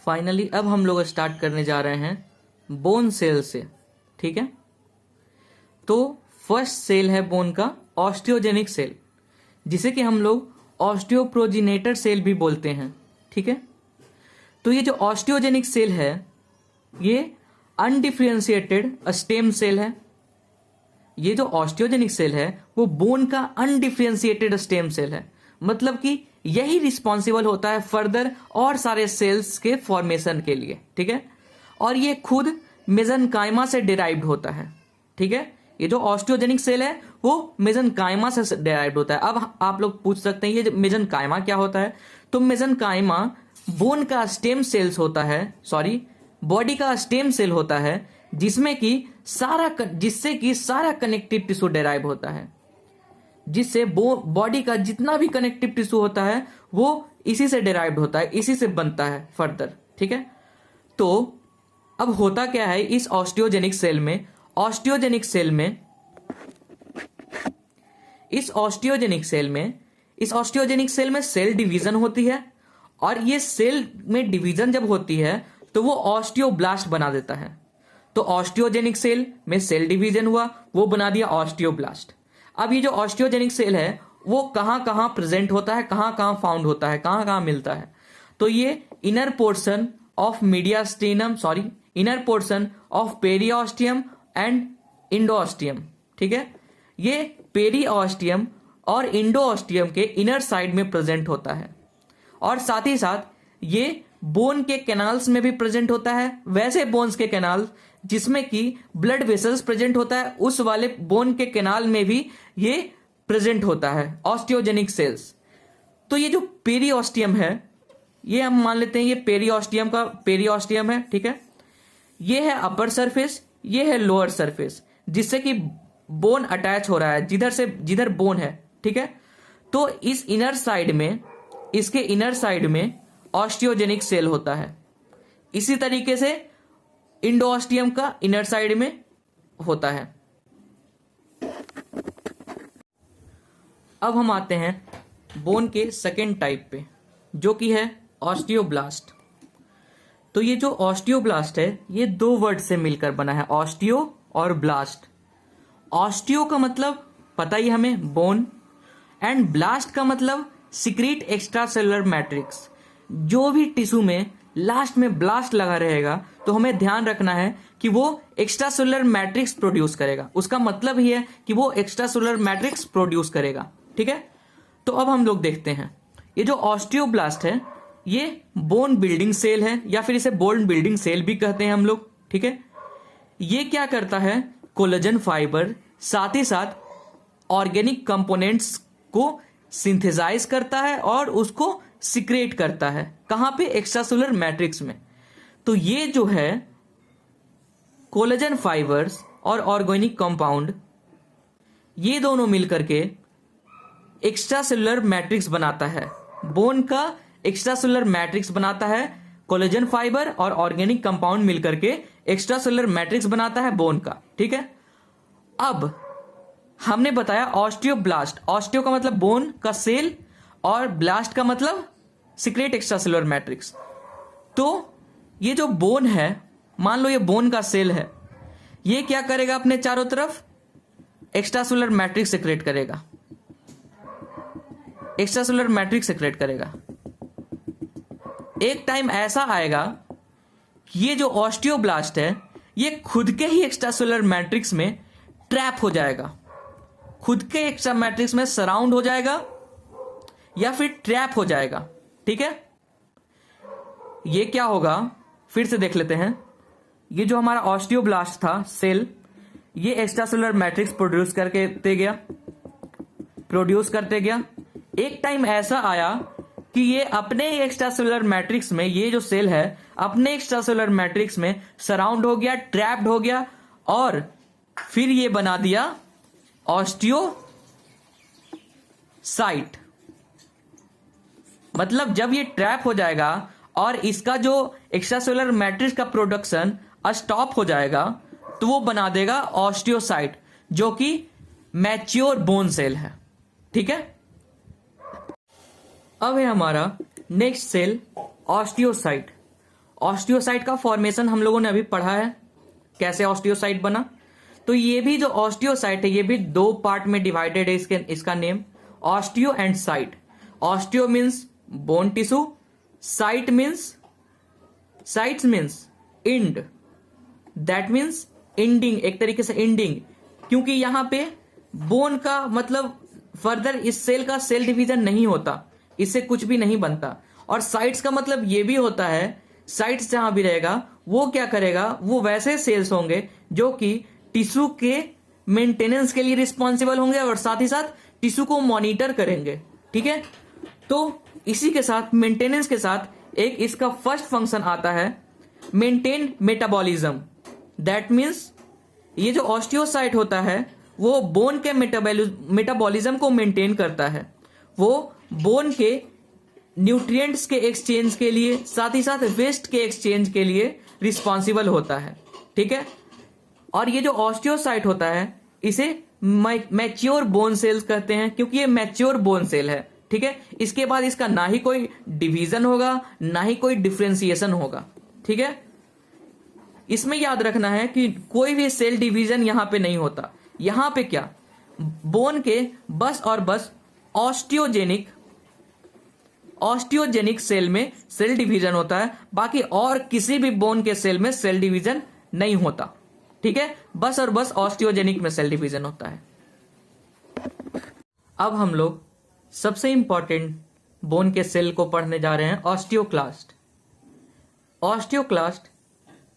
Finally अब हम लोग स्टार्ट करने जा रहे हैं बोन सेल से। ठीक है, तो फर्स्ट सेल है बोन का ऑस्टियोजेनिक सेल, जिसे कि हम लोग ऑस्टियोप्रोजिनेटर सेल भी बोलते हैं। ठीक है, तो ये जो ऑस्टियोजेनिक सेल है ये अनडिफरेंशिएटेड स्टेम सेल है। ये जो ऑस्टियोजेनिक सेल है वो बोन का अनडिफरेंशिएटेड स्टेम सेल है, मतलब कि यही रिस्पॉन्सिबल होता है फर्दर और सारे सेल्स के फॉर्मेशन के लिए। ठीक है, और ये खुद मेसेनकाइमा से डिराइव्ड होता है। ठीक है, ये जो ऑस्टियोजेनिक सेल है वो मेसेनकाइमा से डिराइव्ड होता है। अब आप लोग पूछ सकते हैं ये मेसेनकाइमा क्या होता है। तो मेसेनकाइमा बोन का स्टेम सेल्स होता है, सॉरी बॉडी का स्टेम सेल होता है, जिससे कि सारा कनेक्टिव टिश्यू डिराइव होता है, जिससे बॉडी का जितना भी कनेक्टिव टिश्यू होता है वो इसी से डिराइव्ड होता है, इसी से बनता है फर्दर। ठीक है, तो अब होता क्या है इस ऑस्टियोजेनिक सेल में, ऑस्टियोजेनिक सेल में सेल डिवीजन होती है, और ये सेल में डिवीजन जब होती है तो वो ऑस्टियोब्लास्ट बना देता है। तो ऑस्टियोजेनिक सेल में सेल डिवीजन हुआ, वो बना दिया ऑस्टियोब्लास्ट। अब ये जो ऑस्टियोजेनिक सेल है वो कहां कहां प्रेजेंट होता है, कहां कहां फाउंड होता है, कहां कहां मिलता है। तो ये inner portion of mediastinum, inner portion of periosteum and endosteum. ठीक है, ये पेरिऑस्टियम और इंडोऑस्टियम के इनर साइड में प्रेजेंट होता है, और साथ ही साथ ये बोन के कैनाल्स में भी प्रेजेंट होता है। वैसे बोन्स के कैनाल जिसमें कि ब्लड वेसल्स प्रेजेंट होता है, उस वाले बोन के कैनाल में भी ये प्रेजेंट होता है ऑस्टियोजेनिक सेल्स। तो ये जो पेरिऑस्टियम है ये हम मान लेते हैं ये पेरिऑस्टियम है। ठीक है, ये है अपर सरफेस, ये है लोअर सरफेस, जिससे कि बोन अटैच हो रहा है जिधर बोन है। ठीक है, तो इस इसके इनर साइड में ऑस्टियोजेनिक सेल होता है। इसी तरीके से इंडोऑस्टियम का इनर साइड में होता है। अब हम आते हैं बोन के सेकेंड टाइप पे, जो कि है ऑस्टियोब्लास्ट। तो ये जो ऑस्टियोब्लास्ट है ये दो वर्ड से मिलकर बना है, ऑस्टियो और ब्लास्ट। ऑस्टियो का मतलब पता ही हमें बोन, एंड ब्लास्ट का मतलब सीक्रेट एक्स्ट्रा सेलुलर मैट्रिक्स। जो भी टिश्यू में लास्ट में ब्लास्ट लगा रहेगा तो हमें ध्यान रखना है कि वो एक्स्ट्रा सेलुलर मैट्रिक्स प्रोड्यूस करेगा, उसका मतलब ही है कि वो एक्स्ट्रा सेलुलर मैट्रिक्स प्रोड्यूस करेगा। ठीक है, तो अब हम लोग देखते हैं ये जो ऑस्टियोब्लास्ट है ये बोन बिल्डिंग सेल है, या फिर इसे बोन बिल्डिंग सेल भी कहते हैं हम लोग। ठीक है, ये क्या करता है, कोलेजन फाइबर साथ ही साथ ऑर्गेनिक कंपोनेंट्स को सिंथेसाइज करता है और उसको सिक्रेट करता है। कहां पे, एक्स्ट्रासेलुलर मैट्रिक्स में। तो ये जो है कोलेजन फाइबर्स और ऑर्गेनिक कंपाउंड, ये दोनों मिलकर के एक्स्ट्रासेलुलर मैट्रिक्स बनाता है। बोन का एक्स्ट्रासेलुलर मैट्रिक्स बनाता है, कोलेजन फाइबर और ऑर्गेनिक कंपाउंड मिलकर के एक्स्ट्रासेलुलर मैट्रिक्स बनाता है बोन का। ठीक है, अब हमने बताया ऑस्टियोब्लास्ट, ऑस्टियो का मतलब बोन का सेल और ब्लास्ट का मतलब सीक्रेट एक्स्ट्रासेलुलर मैट्रिक्स। तो ये जो बोन है, मान लो ये बोन का सेल है, ये क्या करेगा, अपने चारों तरफ एक्स्ट्रासेलुलर मैट्रिक्स सीक्रेट करेगा, एक्स्ट्रासेलुलर मैट्रिक्स सीक्रेट करेगा। एक टाइम ऐसा आएगा कि ये जो ऑस्टियोब्लास्ट है ये खुद के ही एक्स्ट्रासेलुलर मैट्रिक्स में ट्रैप हो जाएगा, खुद के एक्स्ट्रा मैट्रिक्स में सराउंड हो जाएगा या फिर ट्रैप हो जाएगा। ठीक है, ये क्या होगा फिर से देख लेते हैं। ये जो हमारा ऑस्टियोब्लास्ट था सेल, ये एक्स्ट्रासेलुलर मैट्रिक्स प्रोड्यूस करते गया। एक टाइम ऐसा आया कि ये अपने एक्स्ट्रासेलुलर मैट्रिक्स में, ये जो सेल है अपने एक्स्ट्रासेलुलर मैट्रिक्स में सराउंड हो गया, ट्रैप्ड हो गया, और फिर ये बना दिया ऑस्टियोसाइट। मतलब जब ये ट्रैप हो जाएगा और इसका जो एक्स्ट्रासेलुलर मैट्रिक्स का प्रोडक्शन स्टॉप हो जाएगा तो वो बना देगा ऑस्टियोसाइट, जो कि मैच्योर बोन सेल है। ठीक है, अब है हमारा नेक्स्ट सेल ऑस्टियोसाइट। ऑस्टियोसाइट का फॉर्मेशन हम लोगों ने अभी पढ़ा है, कैसे ऑस्टियोसाइट बना। तो ये भी जो ऑस्टियोसाइट है ये भी दो पार्ट में डिवाइडेड है। इसका name osteo and cyte. Osteo means bone tissue, cyte means end, that means ending, एक तरीके से इंडिंग, क्योंकि यहां पे बोन का मतलब फर्दर इस सेल का सेल डिवीजन नहीं होता, इससे कुछ भी नहीं बनता। और साइट्स का मतलब ये भी होता है, साइट्स जहां भी रहेगा वो क्या करेगा, वो वैसे सेल्स होंगे जो कि टिश्यू के मेंटेनेंस के लिए रिस्पॉन्सिबल होंगे और साथ ही साथ टिश्यू को मॉनिटर करेंगे। ठीक है, तो इसी के साथ मेंटेनेंस के साथ एक इसका फर्स्ट फंक्शन आता है मेंटेन मेटाबॉलिज्म। दैट मीन्स ये जो ऑस्टियोसाइट होता है वो बोन के मेटाबॉलिज्म को मेंटेन करता है। वो बोन के न्यूट्रिएंट्स के एक्सचेंज के लिए, साथ ही साथ वेस्ट के एक्सचेंज के लिए रिस्पॉन्सिबल होता है। ठीक है, और ये जो ऑस्टियोसाइट होता है इसे मैच्योर बोन सेल्स कहते हैं, क्योंकि ये मैच्योर बोन सेल है। ठीक है, इसके बाद इसका ना ही कोई डिवीजन होगा ना ही कोई डिफ्रेंसिएशन होगा। ठीक है, इसमें याद रखना है कि कोई भी सेल डिवीजन यहां पे नहीं होता। यहां पे क्या, बोन के बस और बस ऑस्टियोजेनिक सेल में सेल डिवीजन होता है, बाकी और किसी भी बोन के सेल में सेल डिवीजन नहीं होता। ठीक है, बस और बस ऑस्टियोजेनिक में सेल डिवीजन होता है। अब हम लोग सबसे इंपॉर्टेंट बोन के सेल को पढ़ने जा रहे हैं, osteoclast.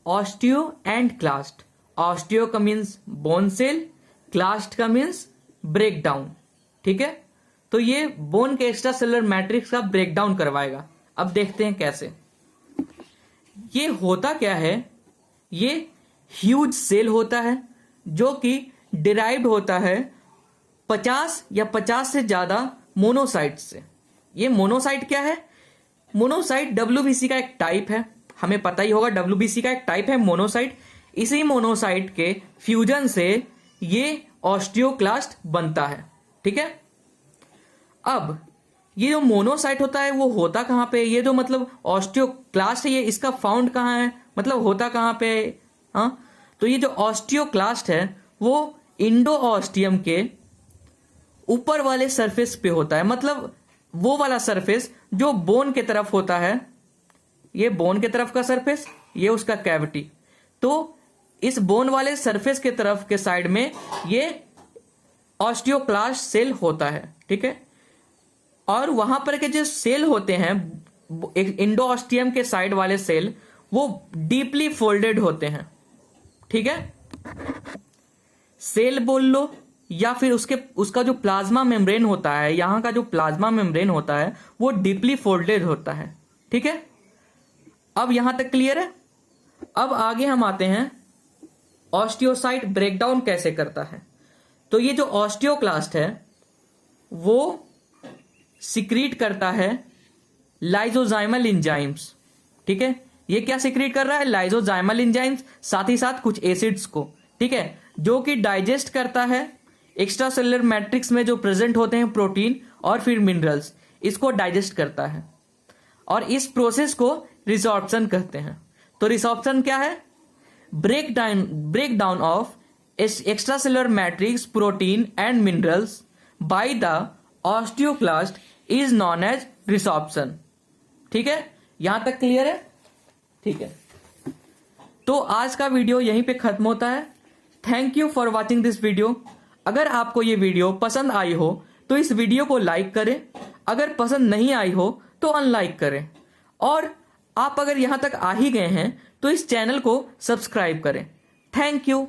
Osteo and clast. Osteo का मीन्स बोन सेल, क्लास्ट का मीन्स ब्रेक डाउन। ठीक है, तो ये बोन के एक्स्ट्रा सेलुलर मैट्रिक्स का ब्रेक डाउन करवाएगा। अब देखते हैं कैसे। ये होता क्या है, ये ह्यूज सेल होता है जो कि डिराइव्ड होता है 50 या 50 से ज्यादा मोनोसाइट से। ये मोनोसाइट क्या है, मोनोसाइट डब्ल्यूबीसी का एक टाइप है, हमें पता ही होगा डब्ल्यूबीसी का एक टाइप है मोनोसाइट। इसी मोनोसाइट के फ्यूजन से ये ऑस्टियोक्लास्ट बनता है। ठीक है, अब ये जो मोनोसाइट होता है वो होता कहां पे, ये जो मतलब ऑस्टियोक्लास्ट है ये इसका फाउंड कहां है, मतलब होता कहां पे। हाँ, तो ये जो ऑस्टियोक्लास्ट है वो इंडोऑस्टियम के ऊपर वाले सरफेस पे होता है, मतलब वो वाला सरफेस जो बोन के तरफ होता है। ये बोन के तरफ का सरफेस, ये उसका कैविटी। तो इस बोन वाले सरफेस के तरफ के साइड में ये ऑस्टियोक्लास्ट सेल होता है। ठीक है, और वहां पर के जो सेल होते हैं इंडोऑस्टियम के साइड वाले सेल वो डीपली फोल्डेड होते हैं। ठीक है, सेल बोल लो या फिर उसका जो प्लाज्मा मेम्ब्रेन होता है, यहां का जो प्लाज्मा मेम्ब्रेन होता है वो डीपली फोल्डेड होता है। ठीक है, अब यहां तक क्लियर है। अब आगे हम आते हैं ऑस्टियोसाइट ब्रेकडाउन कैसे करता है। तो ये जो ऑस्टियोक्लास्ट है वो सिक्रीट करता है लाइजोजाइमल एंजाइम्स। ठीक है, ये क्या सिक्रीट कर रहा है, लाइजोजाइमल एंजाइम्स, साथ ही साथ कुछ एसिड्स को। ठीक है, जो कि डाइजेस्ट करता है एक्स्ट्रा सेलुलर मैट्रिक्स में जो प्रेजेंट होते हैं प्रोटीन और फिर मिनरल्स, इसको डाइजेस्ट करता है। और इस प्रोसेस को रिसॉर्प्शन कहते हैं। तो रिसॉर्प्शन क्या है, break down of extracellular matrix, protein and minerals by the osteoclast is known as resorption. ठीक है, यहां तक क्लियर है। ठीक है, तो आज का वीडियो यहीं पे खत्म होता है। Thank you for watching this video. अगर आपको ये वीडियो पसंद आई हो तो इस वीडियो को लाइक करें, अगर पसंद नहीं आई हो तो अनलाइक करें, और आप अगर यहां तक आ ही गए हैं तो इस चैनल को सब्सक्राइब करें। Thank you.